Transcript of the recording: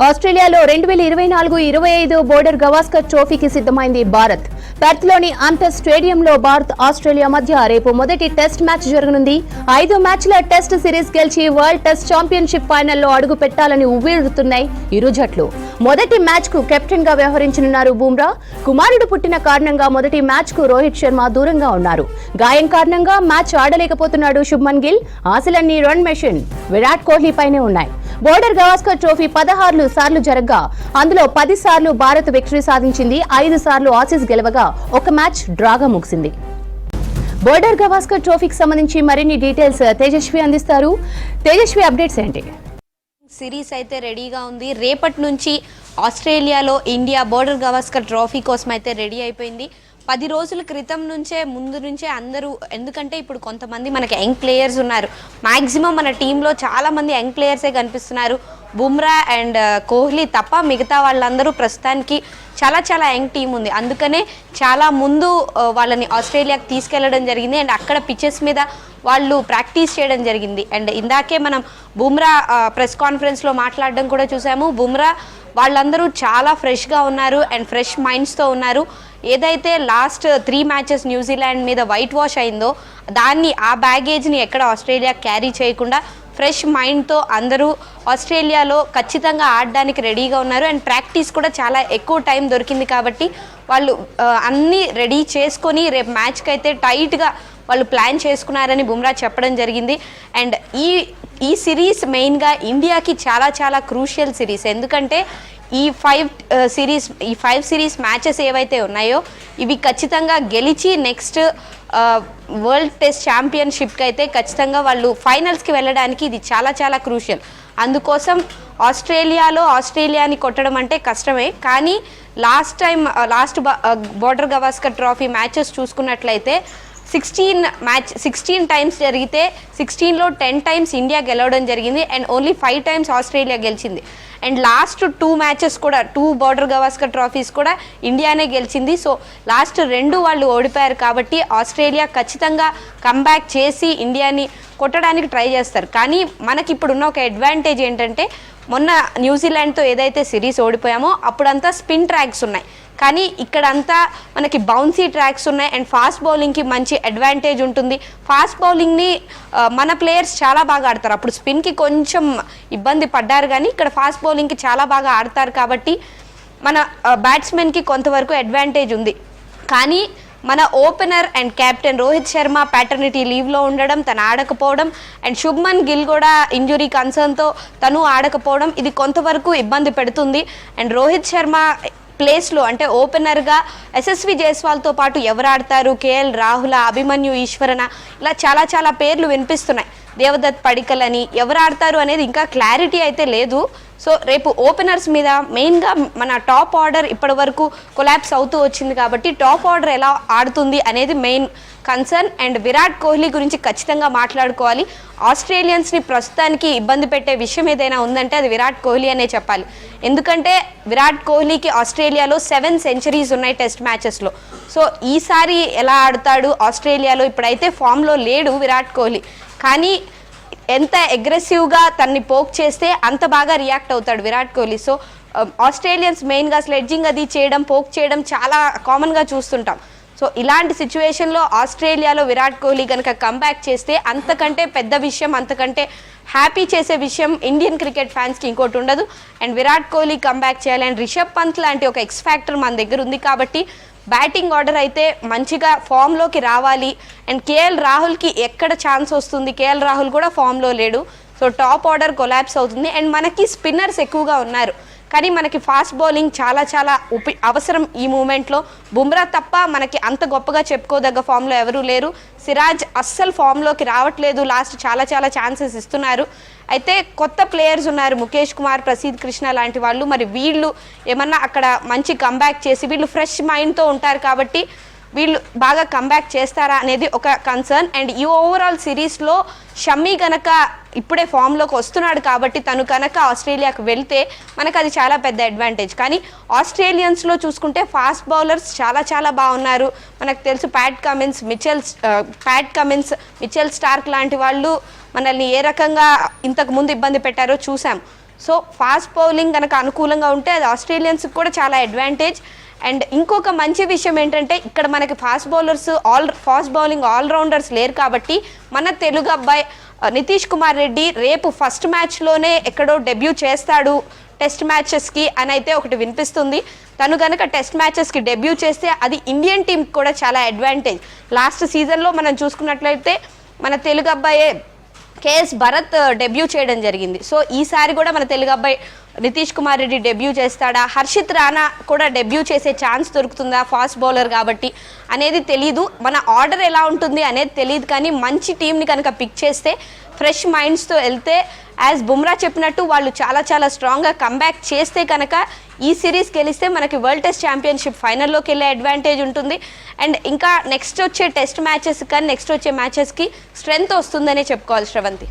ఆస్ట్రేలియాలో 2024-25 బోర్డర్ గవాస్కర్ ట్రోఫీకి సిద్ధమైంది భారత్. పెర్త్లోని అంతర్ స్టేడియంలో భారత్ ఆస్ట్రేలియా మధ్య రేపు మొదటి టెస్ట్ మ్యాచ్ జరగనుంది. 5 మ్యాచ్ల టెస్ట్ సిరీస్ గెలిచి వరల్డ్ టెస్ట్ ఛాంపియన్షిప్ ఫైనల్లో అడుగు పెట్టాలని ఉవ్విళ్లుతున్నాయి ఇరు జట్లు. మొదటి మ్యాచ్ కు కెప్టెన్ గా వ్యవహరించనున్నారు బుమ్రా. కుమారుడు పుట్టిన కారణంగా మొదటి మ్యాచ్ కు రోహిత్ శర్మ దూరంగా ఉన్నారు. గాయం కారణంగా మ్యాచ్ ఆడలేకపోతున్నాడు శుభ్మన్ గిల్. ఆశలన్నీ రన్ మెషిన్ విరాట్ కోహ్లీ పైనే ఉన్నాయి. బోర్డర్ గవాస్కర్ ట్రోఫీ 16 సార్లు జరగ్గా అందులో 10 సార్లు భారత్ విక్టరీ సాధించింది. 5 సార్లు ఆసీస్ గెలవగా ఒక మ్యాచ్ డ్రాగా ముగిసింది. బోర్డర్ గవాస్కర్ ట్రోఫీకి సంబంధించి మరిన్ని డీటెయిల్స్ తేజస్వి అందిస్తారు. తేజస్వి, అప్డేట్స్ ఏంటి? సిరీస్ అయితే రెడీగా ఉంది. రేపటి నుంచి ఆస్ట్రేలియాలో ఇండియా బోర్డర్ గవాస్కర్ ట్రోఫీ కోసం అయితే రెడీ అయిపోయింది. 10 రోజుల క్రితం ముందు నుంచే అందరూ, ఎందుకంటే ఇప్పుడు కొంతమంది మనకి యంగ్ ప్లేయర్స్ ఉన్నారు. మ్యాక్సిమం మన టీంలో చాలామంది యంగ్ ప్లేయర్సే కనిపిస్తున్నారు. బుమ్రా అండ్ కోహ్లీ తప్ప మిగతా వాళ్ళందరూ ప్రస్తుతానికి చాలా యంగ్ టీం ఉంది. అందుకనే చాలా ముందు వాళ్ళని ఆస్ట్రేలియాకి తీసుకెళ్లడం జరిగింది. అండ్ అక్కడ పిచెస్ మీద వాళ్ళు ప్రాక్టీస్ చేయడం జరిగింది. అండ్ ఇందాకే మనం బుమ్రా ప్రెస్ కాన్ఫరెన్స్లో మాట్లాడడం కూడా చూసాము. బుమ్రా వాళ్ళందరూ చాలా ఫ్రెష్గా ఉన్నారు అండ్ ఫ్రెష్ మైండ్స్తో ఉన్నారు. ఏదైతే లాస్ట్ 3 మ్యాచెస్ న్యూజిలాండ్ మీద వైట్ వాష్ అయిందో ఆ బ్యాగేజ్ని ఎక్కడ ఆస్ట్రేలియా క్యారీ చేయకుండా ఫ్రెష్ మైండ్తో అందరూ ఆస్ట్రేలియాలో ఖచ్చితంగా ఆడడానికి రెడీగా ఉన్నారు. అండ్ ప్రాక్టీస్ కూడా చాలా ఎక్కువ టైం దొరికింది కాబట్టి వాళ్ళు అన్నీ రెడీ చేసుకొని రేపు మ్యాచ్కి అయితే టైట్గా వాళ్ళు ప్లాన్ చేసుకున్నారని బుమ్రా చెప్పడం జరిగింది. అండ్ ఈ సిరీస్ మెయిన్గా ఇండియాకి చాలా క్రూషియల్ సిరీస్. ఎందుకంటే ఈ 5 సిరీస్ మ్యాచెస్ ఏవైతే ఉన్నాయో ఇవి ఖచ్చితంగా గెలిచి నెక్స్ట్ వరల్డ్ టెస్ట్ ఛాంపియన్షిప్కి అయితే ఖచ్చితంగా వాళ్ళు ఫైనల్స్కి వెళ్ళడానికి ఇది చాలా క్రూషియల్. అందుకోసం ఆస్ట్రేలియాని కొట్టడం అంటే కష్టమే. కానీ last border Gavaskar trophy matches చూసుకున్నట్లయితే 16 టైమ్స్ జరిగితే 16లో 10 టైమ్స్ ఇండియా గెలవడం జరిగింది. అండ్ ఓన్లీ 5 టైమ్స్ ఆస్ట్రేలియా గెలిచింది. అండ్ లాస్ట్ 2 మ్యాచెస్ కూడా 2 బోర్డర్ గవాస్కర్ ట్రోఫీస్ కూడా ఇండియానే గెలిచింది. సో లాస్ట్ 2 వాళ్ళు ఓడిపోయారు కాబట్టి ఆస్ట్రేలియా ఖచ్చితంగా కంబ్యాక్ చేసి ఇండియాని కొట్టడానికి ట్రై చేస్తారు. కానీ మనకి ఇప్పుడున్న ఒక అడ్వాంటేజ్ ఏంటంటే మొన్న న్యూజిలాండ్తో ఏదైతే సిరీస్ ఓడిపోయామో అప్పుడంతా స్పిన్ ట్రాక్స్ ఉన్నాయి. కానీ ఇక్కడంతా మనకి బౌన్సీ ట్రాక్స్ ఉన్నాయి. అండ్ ఫాస్ట్ బౌలింగ్కి మంచి అడ్వాంటేజ్ ఉంటుంది. ఫాస్ట్ బౌలింగ్ని మన ప్లేయర్స్ చాలా బాగా ఆడతారు. అప్పుడు స్పిన్కి కొంచెం ఇబ్బంది పడ్డారు కానీ ఇక్కడ ఫాస్ట్ బౌలింగ్కి చాలా బాగా ఆడతారు కాబట్టి మన బ్యాట్స్మెన్కి కొంతవరకు అడ్వాంటేజ్ ఉంది. కానీ మన opener and captain Rohit Sharma paternity లీవ్లో ఉండడం, తను ఆడకపోవడం, అండ్ శుభ్మన్ గిల్ కూడా ఇంజురీ కన్సర్న్తో తను ఆడకపోవడం ఇది కొంతవరకు ఇబ్బంది పెడుతుంది. అండ్ రోహిత్ శర్మ ప్లేస్లో అంటే ఓపెనర్గా ఎస్ఎస్వి జైస్వాల్తో పాటు ఎవరు ఆడతారు, కేఎల్ రాహుల్, అభిమన్యు ఈశ్వరన, ఇలా చాలా పేర్లు వినిపిస్తున్నాయి. దేవదత్ పడికల్ అని ఎవరు ఆడతారు అనేది ఇంకా క్లారిటీ అయితే లేదు. సో రేపు ఓపెనర్స్ మీద మెయిన్గా మన టాప్ ఆర్డర్ ఇప్పటి వరకు కొలాప్స్ అవుతూ వచ్చింది కాబట్టి టాప్ ఆర్డర్ ఎలా ఆడుతుంది అనేది main concern. And Virat Kohli గురించి ఖచ్చితంగా మాట్లాడుకోవాలి. ఆస్ట్రేలియన్స్ని ప్రస్తుతానికి ఇబ్బంది పెట్టే విషయం ఏదైనా ఉందంటే అది విరాట్ కోహ్లీ అనే చెప్పాలి. ఎందుకంటే విరాట్ కోహ్లీకి ఆస్ట్రేలియాలో 7 సెంచరీస్ ఉన్నాయి టెస్ట్ మ్యాచెస్లో. సో ఈసారి ఎలా ఆడతాడు ఆస్ట్రేలియాలో? ఇప్పుడైతే ఫామ్లో లేడు విరాట్ కోహ్లీ, కానీ ఎంత అగ్రెసివ్గా తన్ని పోక్ చేస్తే అంత బాగా రియాక్ట్ అవుతాడు విరాట్ కోహ్లీ. సో ఆస్ట్రేలియన్స్ మెయిన్గా స్లెడ్జింగ్ అది చేయడం, పోక్ చేయడం చాలా కామన్గా చూస్తుంటాం. సో ఇలాంటి సిచ్యువేషన్లో ఆస్ట్రేలియాలో విరాట్ కోహ్లీ కనుక కంబ్యాక్ చేస్తే అంతకంటే పెద్ద విషయం, అంతకంటే హ్యాపీ చేసే విషయం ఇండియన్ క్రికెట్ ఫ్యాన్స్కి ఇంకోటి ఉండదు. అండ్ విరాట్ కోహ్లీ కంబ్యాక్ చేయాలి. అండ్ రిషబ్ పంత్ లాంటి ఒక ఎక్స్ ఫ్యాక్టర్ మన దగ్గర ఉంది కాబట్టి బ్యాటింగ్ ఆర్డర్ అయితే మంచిగా ఫామ్లోకి రావాలి. అండ్ కేఎల్ రాహుల్కి ఎక్కడ ఛాన్స్ వస్తుంది? కేఎల్ రాహుల్ కూడా ఫామ్లో లేడు. సో టాప్ ఆర్డర్ కొలాప్స్ అవుతుంది. అండ్ మనకి స్పిన్నర్స్ ఎక్కువగా ఉన్నారు కానీ మనకి ఫాస్ట్ బౌలింగ్ చాలా అవసరం ఈ మూమెంట్లో. బుమ్రా తప్ప మనకి అంత గొప్పగా చెప్పుకోదగ్గ ఫామ్లో ఎవరూ లేరు. సిరాజ్ అస్సలు ఫామ్లోకి రావట్లేదు. లాస్ట్ చాలా ఛాన్సెస్ ఇస్తున్నారు. అయితే కొత్త ప్లేయర్స్ ఉన్నారు, ముఖేష్ కుమార్, ప్రసిద్ధ్ కృష్ణ లాంటి వాళ్ళు. మరి వీళ్ళు ఏమన్నా అక్కడ మంచి కంబ్యాక్ చేసి వీళ్ళు ఫ్రెష్ మైండ్తో ఉంటారు కాబట్టి వీళ్ళు బాగా కంబ్యాక్ చేస్తారా అనేది ఒక కన్సర్న్. అండ్ ఈ ఓవరాల్ సిరీస్లో షమ్మీ కనుక ఇప్పుడే ఫామ్లోకి వస్తున్నాడు కాబట్టి తను కనుక ఆస్ట్రేలియాకు వెళ్తే మనకు అది చాలా పెద్ద అడ్వాంటేజ్. కానీ ఆస్ట్రేలియన్స్లో చూసుకుంటే ఫాస్ట్ బౌలర్స్ చాలా బాగున్నారు. మనకు తెలుసు ప్యాట్ కమిన్స్, మిచెల్ స్టార్క్ లాంటి వాళ్ళు మనల్ని ఏ రకంగా ఇంతకు ముందు ఇబ్బంది పెట్టారో చూసాం. సో ఫాస్ట్ బౌలింగ్ కనుక అనుకూలంగా ఉంటే అది ఆస్ట్రేలియన్స్కి కూడా చాలా అడ్వాంటేజ్. అండ్ ఇంకొక మంచి విషయం ఏంటంటే ఇక్కడ మనకి ఫాస్ట్ బౌలింగ్ ఆల్రౌండర్స్ లేరు కాబట్టి మన తెలుగు అబ్బాయి నితీష్ కుమార్ రెడ్డి రేపు ఫస్ట్ మ్యాచ్లోనే ఎక్కడో డెబ్యూ చేస్తాడు టెస్ట్ మ్యాచెస్కి అని అయితే ఒకటి వినిపిస్తుంది. తను కనుక టెస్ట్ మ్యాచెస్కి డెబ్యూ చేస్తే అది ఇండియన్ టీంకి కూడా చాలా అడ్వాంటేజ్. లాస్ట్ సీజన్లో మనం చూసుకున్నట్లయితే మన తెలుగు అబ్బాయే కేఎస్ భరత్ డెబ్యూ చేయడం జరిగింది. సో ఈసారి కూడా మన తెలుగు అబ్బాయి నితీష్ కుమార్ రెడ్డి డెబ్యూ చేస్తాడా, హర్షిత్ రాణా కూడా డెబ్యూ చేసే ఛాన్స్ దొరుకుతుందా ఫాస్ట్ బౌలర్ కాబట్టి అనేది తెలీదు. మన ఆర్డర్ ఎలా ఉంటుంది అనేది తెలియదు. కానీ మంచి టీంని కనుక పిక్ చేస్తే ఫ్రెష్ మైండ్స్తో వెళ్తే యాజ్ బుమ్రా చెప్పినట్టు వాళ్ళు చాలా చాలా స్ట్రాంగ్గా కంబ్యాక్ చేస్తే కనుక ఈ సిరీస్ గెలిస్తే మనకి వరల్డ్ టెస్ట్ ఛాంపియన్షిప్ ఫైనల్లోకి వెళ్ళే అడ్వాంటేజ్ ఉంటుంది. అండ్ ఇంకా నెక్స్ట్ వచ్చే టెస్ట్ మ్యాచెస్ కానీ నెక్స్ట్ వచ్చే మ్యాచెస్కి స్ట్రెంగ్త్ వస్తుందనే చెప్పుకోవాలి శ్రవంతి.